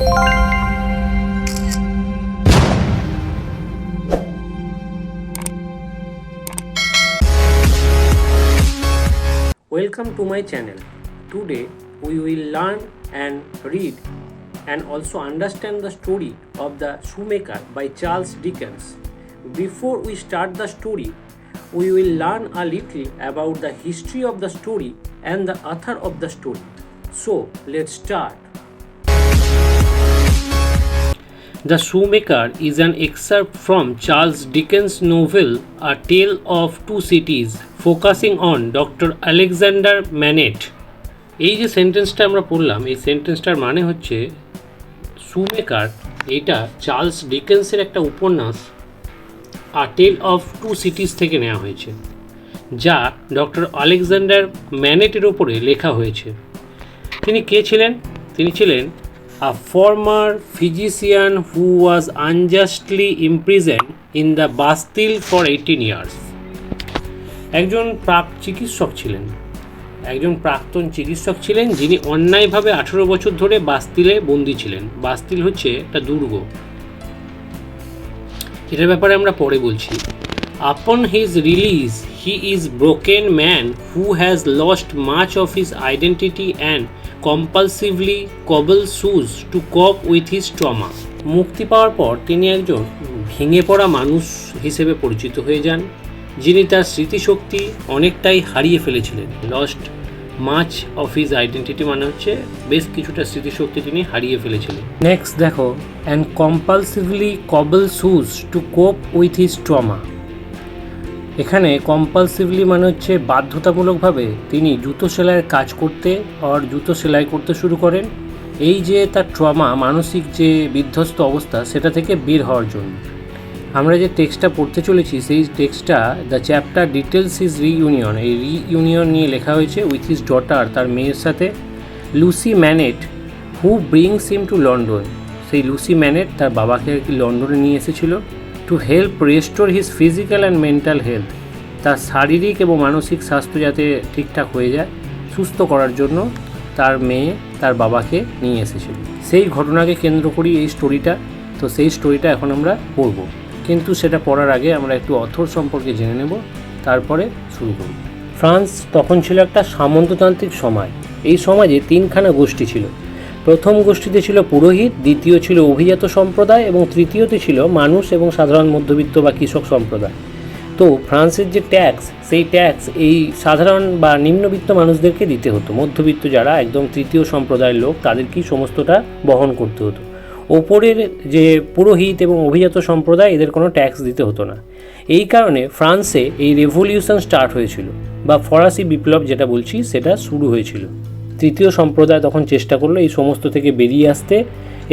Welcome to my channel. Today we will learn and read and also understand the story of the Shoemaker by Charles Dickens. Before we start the story, we will learn a little about the history of the story and the author of the story. So let's start. The Shoemaker is an excerpt from Charles Dickens' novel A Tale of Two Cities, focusing on Dr. Alexander Manette. এই যে সেন্টেন্সটা আমরা পড়লাম, এই সেন্টেন্সটার মানে হচ্ছে শুমেকার এটা Charles ডিকেন্সের একটা উপন্যাস আ টেল অফ টু সিটিজ থেকে নেওয়া হয়েছে, যা ডক্টর আলেকজান্ডার ম্যানেটের ওপরে লেখা হয়েছে। তিনি কে ছিলেন? তিনি ছিলেন a former physician who was unjustly imprisoned in the Bastille for 18 years. একজন প্রাক্তন চিকিৎসক ছিলেন যিনি অন্যায়ভাবে 18 বছর ধরে বাস্তিলে বন্দী ছিলেন। বাস্তিল হচ্ছে একটা দুর্গ, এটার ব্যাপারে আমরা পরে বলছি। Upon his release, he is broken man who has lost much of his identity and compulsively cobbles shoes to cope with his trauma. মুক্তি পাওয়ার পর তিনি একজন ভেঙে পড়া মানুষ হিসেবে পরিচিত হয়ে যান, যিনি তার স্মৃতিশক্তি অনেকটাই হারিয়ে ফেলেছিলেন। Lost much of his identity মানে হচ্ছে বেশ কিছুটা স্মৃতিশক্তি তিনি হারিয়ে ফেলেছিলেন। নেক্সট দেখো, অ্যান্ড কম্পালসিভলি কবল শুজ টু কোপ উইথ হিজ ট্রমা। এখানে কম্পালসিভলি মানে হচ্ছে বাধ্যতামূলকভাবে তিনি জুতো সেলাইয়ের কাজ করতে জুতো সেলাই করতে শুরু করেন, এই যে তার ট্রমা, মানসিক যে বিধ্বস্ত অবস্থা, সেটা থেকে বের হওয়ার জন্য। আমরা যে টেক্সটটা পড়তে চলেছি সেই টেক্সটটা the chapter details his reunion, এই রিইউনিয়ন নিয়ে লেখা হয়েছে উইথ হিজ ডটার, তার মেয়ের সাথে, Lucie Manette who brings him to London. সেই লুসি ম্যানেট তার বাবাকে আর কি লন্ডনে নিয়ে এসেছিল to help restore his physical and mental health, তার শারীরিক এবং মানসিক স্বাস্থ্য যাতে ঠিকঠাক হয়ে যায়, সুস্থ করার জন্য তার মেয়ে তার বাবাকে নিয়ে এসেছিল। সেই ঘটনাকে কেন্দ্র করি এই স্টোরিটা। তো সেই স্টোরিটা এখন আমরা পড়ব, কিন্তু সেটা পড়ার আগে আমরা একটু অথর সম্পর্কে জেনে নেব, তারপরে শুরু করব। ফ্রান্স তখন ছিল একটা সামন্ততান্ত্রিক সমাজ। এই সমাজে তিনখানা গোষ্ঠী ছিল। প্রথম গোষ্ঠীতে ছিল পুরোহিত, দ্বিতীয় ছিল অভিজাত সম্প্রদায় এবং তৃতীয়তে ছিল মানুষ এবং সাধারণ মধ্যবিত্ত বা কৃষক সম্প্রদায়। তো ফ্রান্সের যে ট্যাক্স, সেই ট্যাক্স এই সাধারণ বা নিম্নবিত্ত মানুষদেরকে দিতে হতো। মধ্যবিত্ত যারা একদম তৃতীয় সম্প্রদায়ের লোক, তাদেরকেই সমস্তটা বহন করতে হতো। ওপরের যে পুরোহিত এবং অভিজাত সম্প্রদায়, এদের কোনো ট্যাক্স দিতে হতো না। এই কারণে ফ্রান্সে এই রেভলিউশন স্টার্ট হয়েছিল, বা ফরাসি বিপ্লব যেটা বলছি সেটা শুরু হয়েছিল। তৃতীয় সম্প্রদায় তখন চেষ্টা করলো এই সমস্ত থেকে বেরিয়ে আসতে,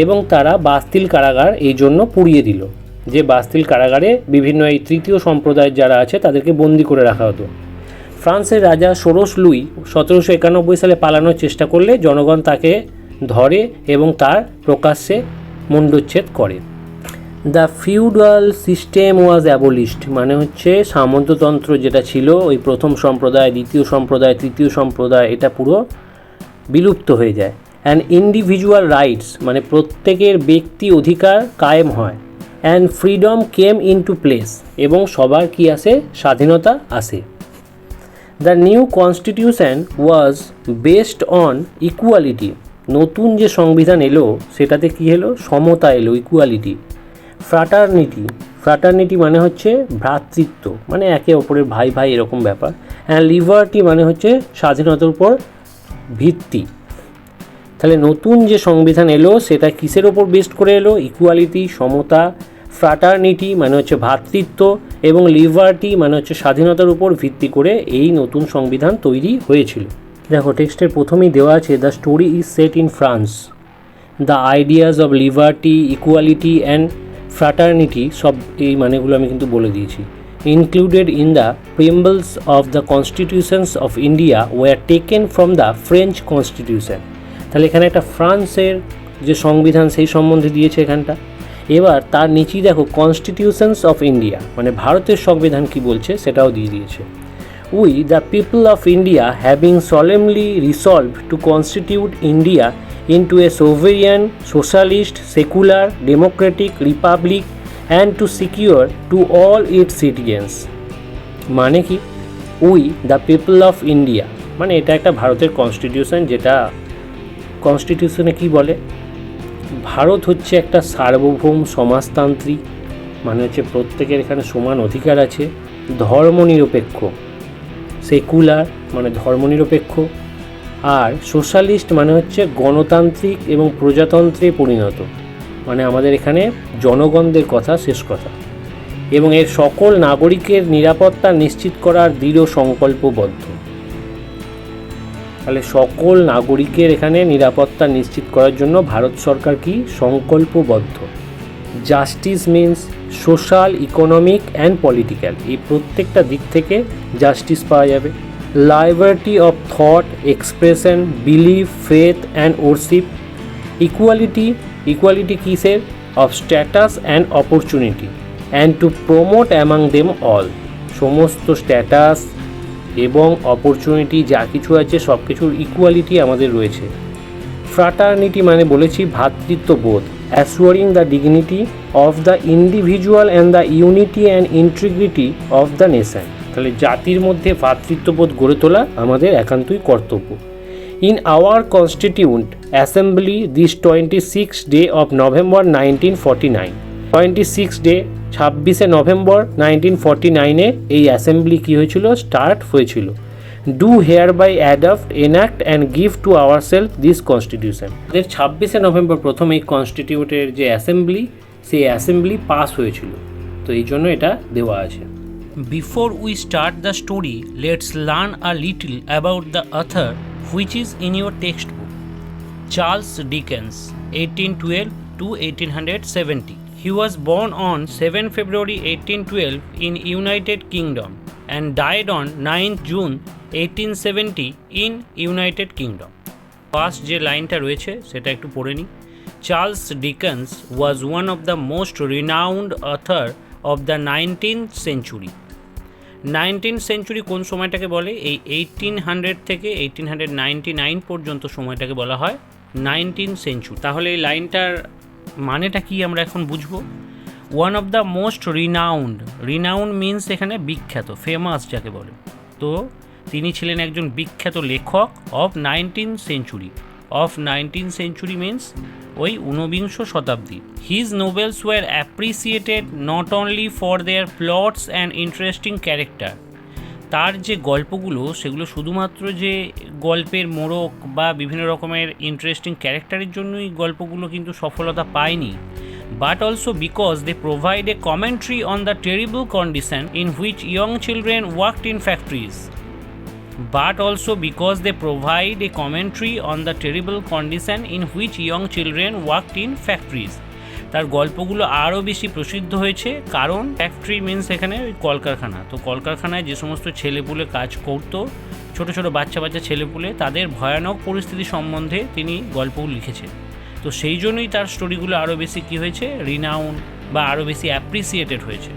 এবং তারা বাস্তিল কারাগার এই জন্য পুড়িয়ে দিল। যে বাস্তিল কারাগারে বিভিন্ন এই তৃতীয় সম্প্রদায়ের যারা আছে তাদেরকে বন্দি করে রাখা হতো। ফ্রান্সের রাজা ষোড়শ লুই 1791 সালে পালানোর চেষ্টা করলে জনগণ তাকে ধরে এবং তার প্রকাশ্যে মুণ্ডচ্ছেদ করে। The feudal system was abolished, মানে হচ্ছে সামন্ততন্ত্র যেটা ছিল, ওই প্রথম সম্প্রদায়, দ্বিতীয় সম্প্রদায়, তৃতীয় সম্প্রদায়, এটা পুরো বিলুপ্ত হয়ে যায়। অ্যান্ড ইন্ডিভিজুয়াল রাইটস, মানে প্রত্যেকের ব্যক্তি অধিকার কায়েম হয়। And freedom came in to place, এবং সবার কি আসে? স্বাধীনতা আসে। The new constitution was based on equality, নতুন যে সংবিধান এলো সেটাতে কি এলো? সমতা এলো, ইকুয়ালিটি। ফ্রাটার্নিটি মানে হচ্ছে ভ্রাতৃত্ব, মানে একে অপরের ভাই ভাই এরকম ব্যাপার। অ্যান্ড লিবার্টি মানে হচ্ছে স্বাধীনতার উপর ভিত্তি। তাহলে নতুন যে সংবিধান এলো সেটা কিসের ওপর বেস্ট করে এলো? ইকুয়ালিটি, সমতা। ফ্রাটার্নিটি মানে হচ্ছে ভ্রাতৃত্ব, এবং লিবার্টি মানে হচ্ছে স্বাধীনতার উপর ভিত্তি করে এই নতুন সংবিধান তৈরি হয়েছিল। দেখো টেক্সটের প্রথমেই দেওয়া আছে, the story is set in France. The ideas of liberty, equality and fraternity, সব এই মানেগুলো আমি কিন্তু বলে দিয়েছি। Included in the preambles of the constitutions of India were taken from the French constitution. তাহলে এখানে একটা ফ্রান্সের যে সংবিধান সেই সম্বন্ধে দিয়েছে এখানটা। এবার তার নিচেই দেখো কনস্টিটিউশনস অফ ইন্ডিয়া, মানে ভারতের সংবিধান কি বলছে সেটাও দিয়ে দিয়েছে। We, the people of India, having solemnly resolved to constitute India into a sovereign, socialist, secular, democratic republic and to secure to all its citizens. মানে কি? We the people of India, মানে এটা একটা ভারতের কনস্টিটিউশন, যেটা কনস্টিটিউশনে কি বলে, ভারত হচ্ছে একটা সার্বভৌম সমাজতান্ত্রিক, মানে হচ্ছে প্রত্যেকের এখানে সমান অধিকার আছে, ধর্মনিরপেক্ষ, সেকুলার মানে ধর্মনিরপেক্ষ, আর সোশ্যালিস্ট মানে হচ্ছে গণতান্ত্রিক এবং প্রজাতন্ত্রে পরিণত, মানে আমাদের এখানে জনগণদের কথা শেষ কথা, এবং এর সকল নাগরিকের নিরাপত্তা নিশ্চিত করার দৃঢ় সংকল্পবদ্ধ। তাহলে সকল নাগরিকের এখানে নিরাপত্তা নিশ্চিত করার জন্য ভারত সরকার কি সংকল্পবদ্ধ। Justice means social, economic and political, এই প্রত্যেকটা দিক থেকে জাস্টিস পাওয়া যাবে। Liberty of thought, expression, belief, faith and worship. Equality, equality কিসের? Of status and opportunity and to promote among them all, সমস্ত স্ট্যাটাস এবং অপরচুনিটি যা কিছু আছে সব কিছুর ইকুয়ালিটি আমাদের রয়েছে। ফ্রাটার্নিটি মানে বলেছি ভ্রাতৃত্ববোধ, assuring the dignity of the individual and the unity and integrity of the nation. তাহলে জাতির মধ্যে ভ্রাতৃত্ববোধ গড়ে তোলা আমাদের একান্তই কর্তব্য। In our constituent assembly this 26 day of November 1949, 26 day 26শে নভেম্বর 1949-এ এই অ্যাসেম্বলি কী হয়েছিল? স্টার্ট হয়েছিল। Do hereby adopt, enact and give to our self this constitution. এর 26শে নভেম্বর প্রথম এই কনস্টিটিউটের যে অ্যাসেম্বলি, সেই অ্যাসেম্বলি পাস হয়েছিল, তো এই জন্য এটা দেওয়া আছে। Before we start the story, let's learn a little about the author which is in your text book. Charles Dickens, 1812 to 1870. He was born on 7 February 1812 in United Kingdom and died on 9th June 1870 in United Kingdom. First যে লাইনটা রয়েছে সেটা একটু পড়ে নিই। Charles Dickens was one of the most renowned author of the 19th century. 19th century কোন সময়টাকে বলে? এই 1800 থেকে 1899 পর্যন্ত সময়টাকে বলা হয় 19th century। তাহলে এই লাইনটার মানেটা কি আমরা এখন বুঝবো। One of the most renowned, renowned means এখানে বিখ্যাত, ফেমাস যাকে বলে, তো তিনি ছিলেন একজন বিখ্যাত লেখক of 19th century। Of 19th century means ওই 19বিংশ শতাব্দী। His novels were appreciated not only for their plots and interesting character. তার যে গল্পগুলো সেগুলো শুধুমাত্র যে গল্পের মোড়ক বা বিভিন্ন রকমের ইন্টারেস্টিং ক্যারেক্টারের জন্যই গল্পগুলো কিন্তু সফলতা পায়নি, but also because they provide a commentary on the terrible condition in which young children worked in factories. But also because they provide a commentary on the terrible condition in which young children worked in factories. তার গল্পগুলো আরও বেশি প্রসিদ্ধ হয়েছে কারণ factory means এখানে ওই কলকারখানা, তো কলকারখানায় যে সমস্ত ছেলেপুলে কাজ করতো, ছোটো ছোটো বাচ্চা বাচ্চা ছেলেপুলে, তাদের ভয়ানক পরিস্থিতি সম্বন্ধে তিনি গল্পগুলো লিখেছেন। তো সেই জন্যই তার স্টোরিগুলো আরও বেশি কী হয়েছে, রিনাউন্ড বা আরও বেশি অ্যাপ্রিসিয়েটেড হয়েছে।